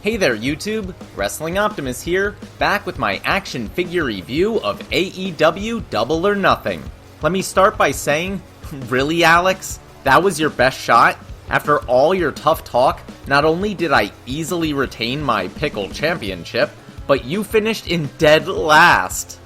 Hey there YouTube, Wrestling Optimus here, back with my action figure review of AEW Double or Nothing. Let me start by saying, really Alex? That was your best shot? After all your tough talk, not only did I easily retain my Pickle Championship, but you finished in dead last.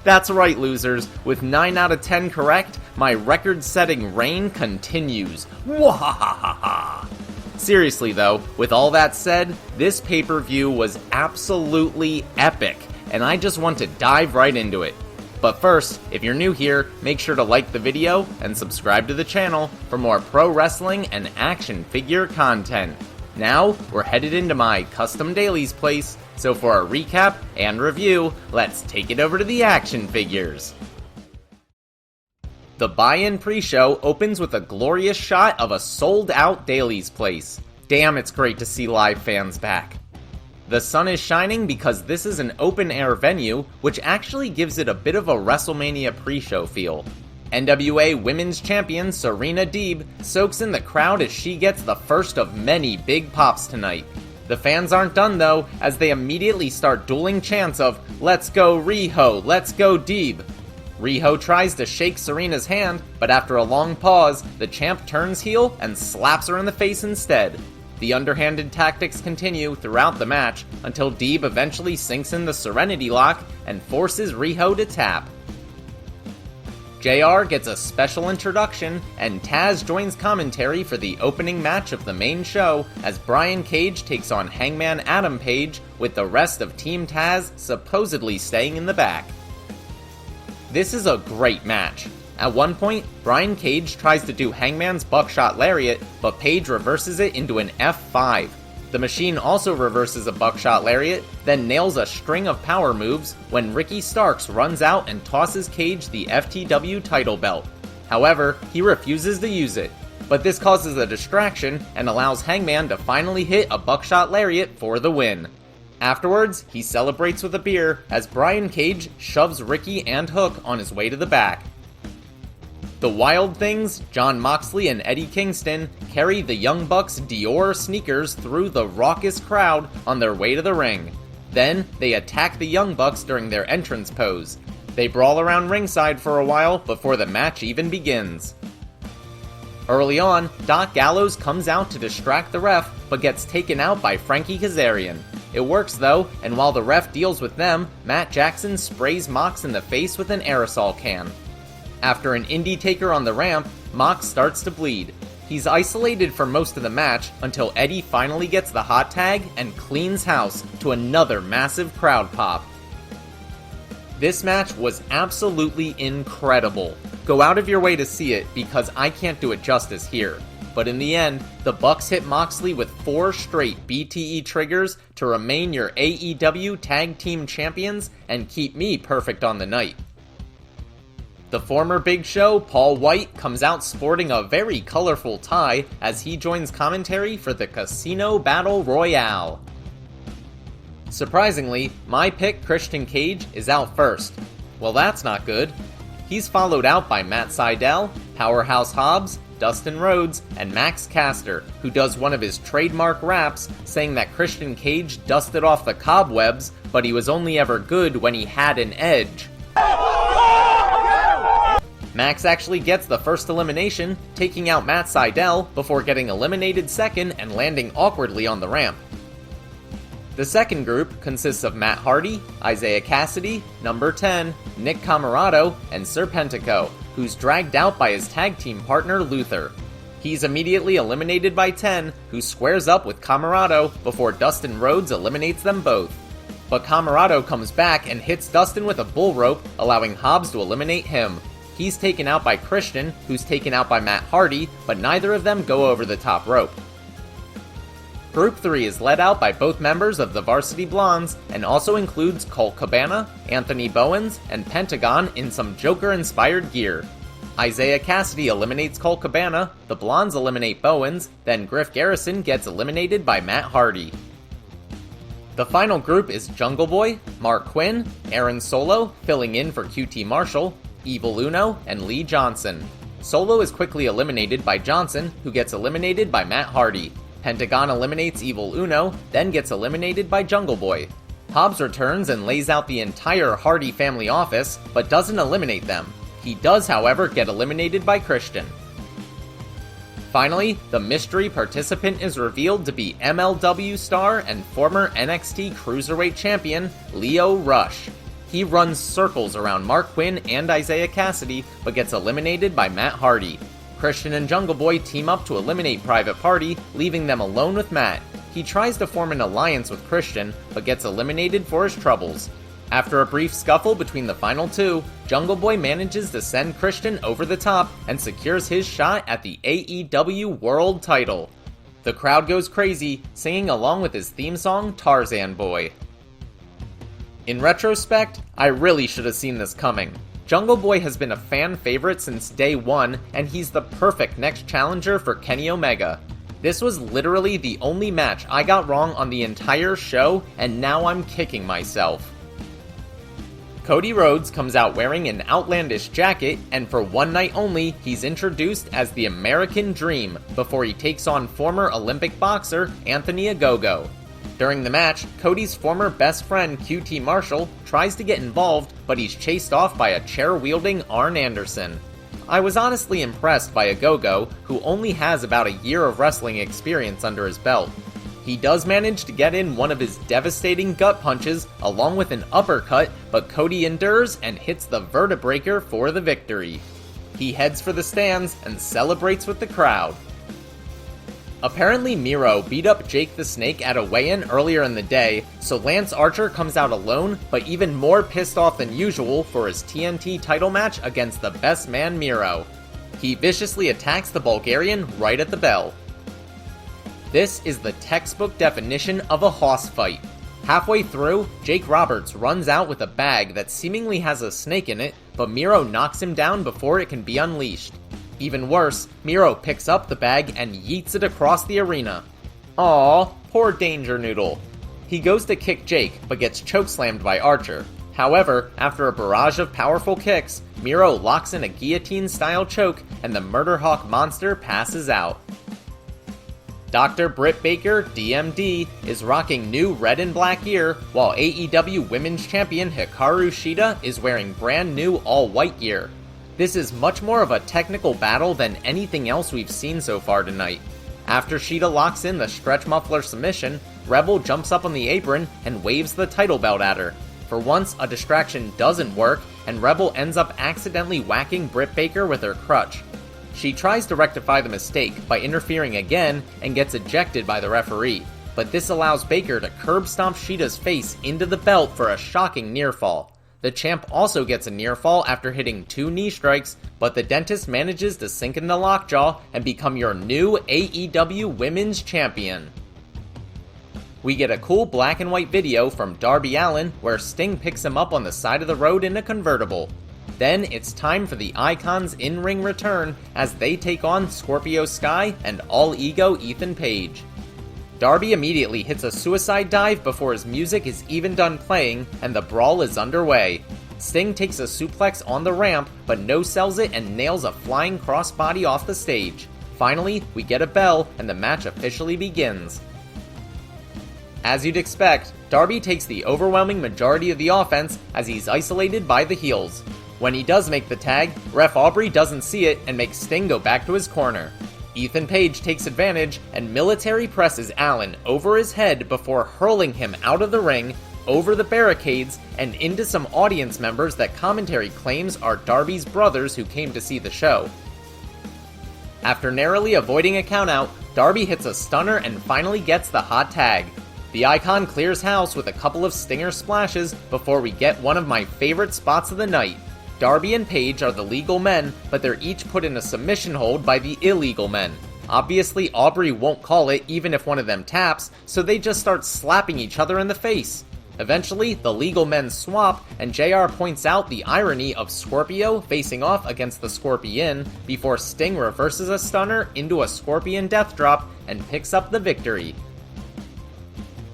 That's right losers, with 9 out of 10 correct, my record-setting reign continues. Wahahaha! Seriously though, with all that said, this pay-per-view was absolutely epic, and I just want to dive right into it. But first, if you're new here, make sure to like the video and subscribe to the channel for more pro wrestling and action figure content. Now, we're headed into my custom dailies place, so for a recap and review, let's take it over to the action figures. The buy-in pre-show opens with a glorious shot of a sold-out dailies place. Damn, it's great to see live fans back. The sun is shining because this is an open-air venue, which actually gives it a bit of a WrestleMania pre-show feel. NWA Women's Champion Serena Deeb soaks in the crowd as she gets the first of many big pops tonight. The fans aren't done though, as they immediately start dueling chants of, "Let's go Riho, let's go Deeb." Riho tries to shake Serena's hand, but after a long pause, the champ turns heel and slaps her in the face instead. The underhanded tactics continue throughout the match until Deeb eventually sinks in the Serenity Lock and forces Riho to tap. JR gets a special introduction, and Taz joins commentary for the opening match of the main show as Brian Cage takes on Hangman Adam Page, with the rest of Team Taz supposedly staying in the back. This is a great match. At one point, Brian Cage tries to do Hangman's buckshot lariat, but Page reverses it into an F5. The Machine also reverses a buckshot lariat, then nails a string of power moves when Ricky Starks runs out and tosses Cage the FTW title belt. However, he refuses to use it, but this causes a distraction and allows Hangman to finally hit a buckshot lariat for the win. Afterwards, he celebrates with a beer as Brian Cage shoves Ricky and Hook on his way to the back. The Wild Things, Jon Moxley and Eddie Kingston, carry the Young Bucks' Dior sneakers through the raucous crowd on their way to the ring. Then, they attack the Young Bucks during their entrance pose. They brawl around ringside for a while before the match even begins. Early on, Doc Gallows comes out to distract the ref, but gets taken out by Frankie Kazarian. It works though, and while the ref deals with them, Matt Jackson sprays Mox in the face with an aerosol can. After an indie taker on the ramp, Mox starts to bleed. He's isolated for most of the match until Eddie finally gets the hot tag and cleans house to another massive crowd pop. This match was absolutely incredible. Go out of your way to see it because I can't do it justice here. But in the end, the Bucks hit Moxley with 4 straight BTE triggers to remain your AEW Tag Team Champions and keep me perfect on the night. The former Big Show, Paul White, comes out sporting a very colorful tie as he joins commentary for the Casino Battle Royale. Surprisingly, my pick Christian Cage is out first. Well, that's not good. He's followed out by Matt Sydal, Powerhouse Hobbs, Dustin Rhodes, and Max Caster, who does one of his trademark raps saying that Christian Cage dusted off the cobwebs, but he was only ever good when he had an edge. Max actually gets the first elimination, taking out Matt Sydal before getting eliminated second and landing awkwardly on the ramp. The second group consists of Matt Hardy, Isaiah Cassidy, Number 10, Nick Camarado, and Serpentico, who's dragged out by his tag team partner Luther. He's immediately eliminated by 10, who squares up with Camarado before Dustin Rhodes eliminates them both. But Camarado comes back and hits Dustin with a bull rope, allowing Hobbs to eliminate him. He's taken out by Christian, who's taken out by Matt Hardy, but neither of them go over the top rope. Group 3 is led out by both members of the Varsity Blondes and also includes Colt Cabana, Anthony Bowens, and Pentagon in some Joker-inspired gear. Isaiah Cassidy eliminates Colt Cabana, the Blondes eliminate Bowens, then Griff Garrison gets eliminated by Matt Hardy. The final group is Jungle Boy, Mark Quinn, Aaron Solo, filling in for QT Marshall, Evil Uno, and Lee Johnson. Solo is quickly eliminated by Johnson, who gets eliminated by Matt Hardy. Pentagon eliminates Evil Uno, then gets eliminated by Jungle Boy. Hobbs returns and lays out the entire Hardy family office, but doesn't eliminate them. He does, however, get eliminated by Christian. Finally, the mystery participant is revealed to be MLW star and former NXT Cruiserweight Champion, Lio Rush. He runs circles around Mark Quinn and Isaiah Cassidy, but gets eliminated by Matt Hardy. Christian and Jungle Boy team up to eliminate Private Party, leaving them alone with Matt. He tries to form an alliance with Christian, but gets eliminated for his troubles. After a brief scuffle between the final two, Jungle Boy manages to send Christian over the top and secures his shot at the AEW World title. The crowd goes crazy, singing along with his theme song, Tarzan Boy. In retrospect, I really should have seen this coming. Jungle Boy has been a fan favorite since day one, and he's the perfect next challenger for Kenny Omega. This was literally the only match I got wrong on the entire show, and now I'm kicking myself. Cody Rhodes comes out wearing an outlandish jacket, and for one night only, he's introduced as the American Dream before he takes on former Olympic boxer Anthony Ogogo. During the match, Cody's former best friend QT Marshall tries to get involved, but he's chased off by a chair-wielding Arn Anderson. I was honestly impressed by Ogogo, who only has about a year of wrestling experience under his belt. He does manage to get in one of his devastating gut punches along with an uppercut, but Cody endures and hits the Vertebreaker for the victory. He heads for the stands and celebrates with the crowd. Apparently Miro beat up Jake the Snake at a weigh-in earlier in the day, so Lance Archer comes out alone, but even more pissed off than usual for his TNT title match against the best man Miro. He viciously attacks the Bulgarian right at the bell. This is the textbook definition of a hoss fight. Halfway through, Jake Roberts runs out with a bag that seemingly has a snake in it, but Miro knocks him down before it can be unleashed. Even worse, Miro picks up the bag and yeets it across the arena. Aww, poor Danger Noodle. He goes to kick Jake, but gets chokeslammed by Archer. However, after a barrage of powerful kicks, Miro locks in a guillotine-style choke, and the Murder Hawk monster passes out. Dr. Britt Baker, DMD, is rocking new red and black gear, while AEW Women's Champion Hikaru Shida is wearing brand new all-white gear. This is much more of a technical battle than anything else we've seen so far tonight. After Shida locks in the stretch muffler submission, Rebel jumps up on the apron and waves the title belt at her. For once, a distraction doesn't work, and Rebel ends up accidentally whacking Britt Baker with her crutch. She tries to rectify the mistake by interfering again and gets ejected by the referee, but this allows Baker to curb stomp Shida's face into the belt for a shocking near fall. The champ also gets a near fall after hitting 2 knee strikes, but the dentist manages to sink in the lockjaw and become your new AEW Women's Champion. We get a cool black and white video from Darby Allin where Sting picks him up on the side of the road in a convertible. Then it's time for the Icons' in-ring return as they take on Scorpio Sky and All Ego Ethan Page. Darby immediately hits a suicide dive before his music is even done playing, and the brawl is underway. Sting takes a suplex on the ramp, but no-sells it and nails a flying crossbody off the stage. Finally, we get a bell, and the match officially begins. As you'd expect, Darby takes the overwhelming majority of the offense as he's isolated by the heels. When he does make the tag, Ref Aubrey doesn't see it and makes Sting go back to his corner. Ethan Page takes advantage and military presses Allin over his head before hurling him out of the ring, over the barricades, and into some audience members that commentary claims are Darby's brothers who came to see the show. After narrowly avoiding a countout, Darby hits a stunner and finally gets the hot tag. The Icon clears house with a couple of stinger splashes before we get one of my favorite spots of the night. Darby and Page are the legal men, but they're each put in a submission hold by the illegal men. Obviously, Aubrey won't call it even if one of them taps, so they just start slapping each other in the face. Eventually, the legal men swap, and JR points out the irony of Scorpio facing off against the Scorpion before Sting reverses a stunner into a Scorpion death drop and picks up the victory.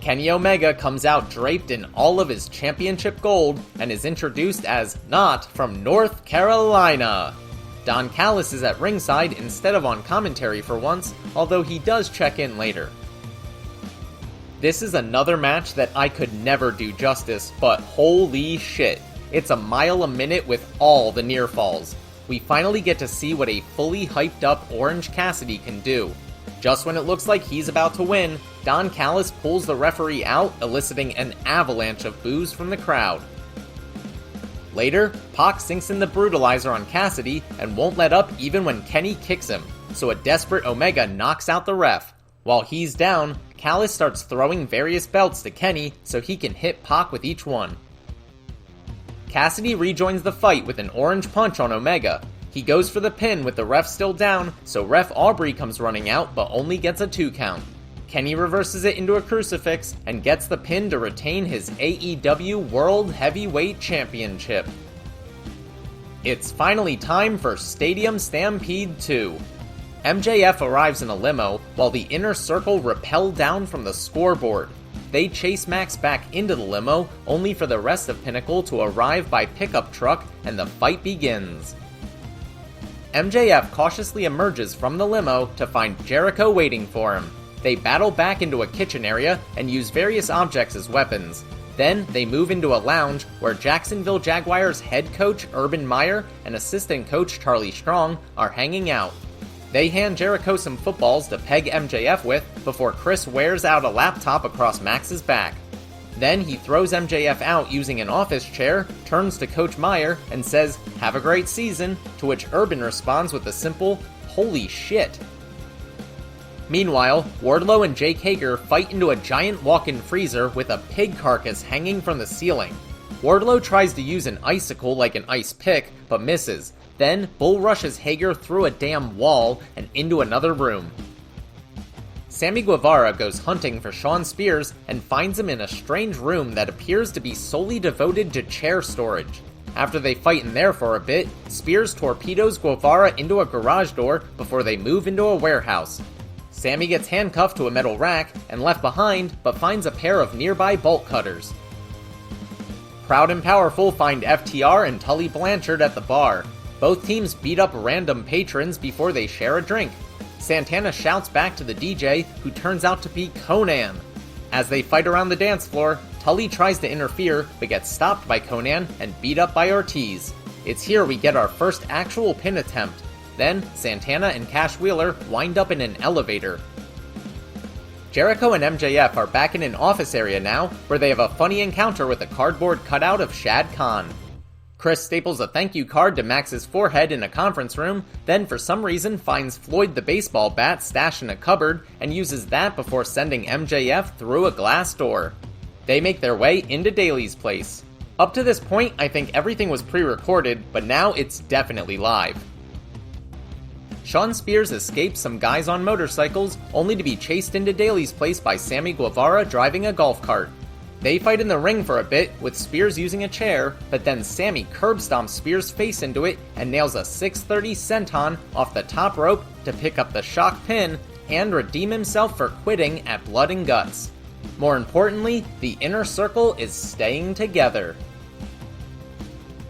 Kenny Omega comes out draped in all of his championship gold and is introduced as not from North Carolina. Don Callis is at ringside instead of on commentary for once, although he does check in later. This is another match that I could never do justice, but holy shit. It's a mile a minute with all the near falls. We finally get to see what a fully hyped up Orange Cassidy can do. Just when it looks like he's about to win, Don Callis pulls the referee out, eliciting an avalanche of boos from the crowd. Later, Pac sinks in the brutalizer on Cassidy and won't let up even when Kenny kicks him, so a desperate Omega knocks out the ref. While he's down, Callis starts throwing various belts to Kenny so he can hit Pac with each one. Cassidy rejoins the fight with an orange punch on Omega. He goes for the pin with the ref still down, so Ref Aubrey comes running out but only gets a 2 count. Kenny reverses it into a crucifix and gets the pin to retain his AEW World Heavyweight Championship. It's finally time for Stadium Stampede 2. MJF arrives in a limo while the Inner Circle rappel down from the scoreboard. They chase Max back into the limo, only for the rest of Pinnacle to arrive by pickup truck, and the fight begins. MJF cautiously emerges from the limo to find Jericho waiting for him. They battle back into a kitchen area and use various objects as weapons. Then they move into a lounge where Jacksonville Jaguars head coach Urban Meyer and assistant coach Charlie Strong are hanging out. They hand Jericho some footballs to peg MJF with before Chris wears out a laptop across Max's back. Then he throws MJF out using an office chair, turns to Coach Meyer, and says, "Have a great season," to which Urban responds with a simple, "Holy shit." Meanwhile, Wardlow and Jake Hager fight into a giant walk-in freezer with a pig carcass hanging from the ceiling. Wardlow tries to use an icicle like an ice pick, but misses. Then, bull rushes Hager through a damn wall and into another room. Sammy Guevara goes hunting for Shawn Spears and finds him in a strange room that appears to be solely devoted to chair storage. After they fight in there for a bit, Spears torpedoes Guevara into a garage door before they move into a warehouse. Sammy gets handcuffed to a metal rack and left behind, but finds a pair of nearby bolt cutters. Proud and Powerful find FTR and Tully Blanchard at the bar. Both teams beat up random patrons before they share a drink. Santana shouts back to the DJ, who turns out to be Conan. As they fight around the dance floor, Tully tries to interfere, but gets stopped by Conan and beat up by Ortiz. It's here we get our first actual pin attempt. Then, Santana and Cash Wheeler wind up in an elevator. Jericho and MJF are back in an office area now, where they have a funny encounter with a cardboard cutout of Shad Khan. Chris staples a thank you card to Max's forehead in a conference room, then for some reason finds Floyd the baseball bat stashed in a cupboard and uses that before sending MJF through a glass door. They make their way into Daly's place. Up to this point, I think everything was pre-recorded, but now it's definitely live. Shawn Spears escapes some guys on motorcycles, only to be chased into Daly's place by Sammy Guevara driving a golf cart. They fight in the ring for a bit, with Spears using a chair, but then Sammy curb stomps Spears' face into it and nails a 630 senton off the top rope to pick up the shock pin and redeem himself for quitting at Blood and Guts. More importantly, the Inner Circle is staying together.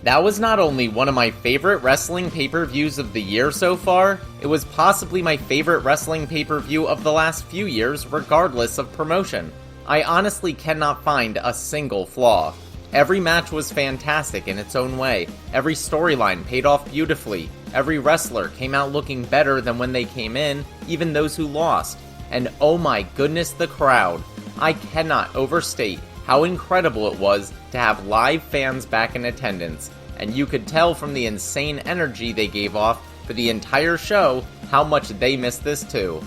That was not only one of my favorite wrestling pay-per-views of the year so far, it was possibly my favorite wrestling pay-per-view of the last few years regardless of promotion. I honestly cannot find a single flaw. Every match was fantastic in its own way. Every storyline paid off beautifully. Every wrestler came out looking better than when they came in, even those who lost. And oh my goodness, the crowd. I cannot overstate how incredible it was to have live fans back in attendance. And you could tell from the insane energy they gave off for the entire show how much they missed this too.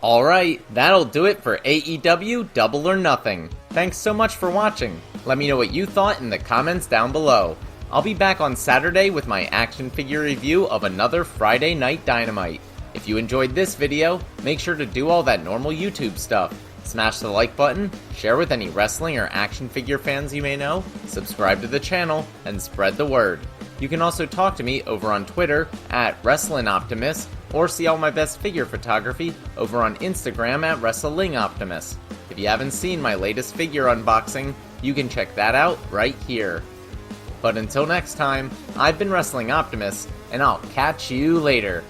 Alright, that'll do it for AEW Double or Nothing. Thanks so much for watching. Let me know what you thought in the comments down below. I'll be back on Saturday with my action figure review of another Friday Night Dynamite. If you enjoyed this video, make sure to do all that normal YouTube stuff. Smash the like button, share with any wrestling or action figure fans you may know, subscribe to the channel, and spread the word. You can also talk to me over on Twitter at WrestlingOptimus, or see all my best figure photography over on Instagram at WrestlingOptimus. If you haven't seen my latest figure unboxing, you can check that out right here. But until next time, I've been Wrestling Optimus, and I'll catch you later.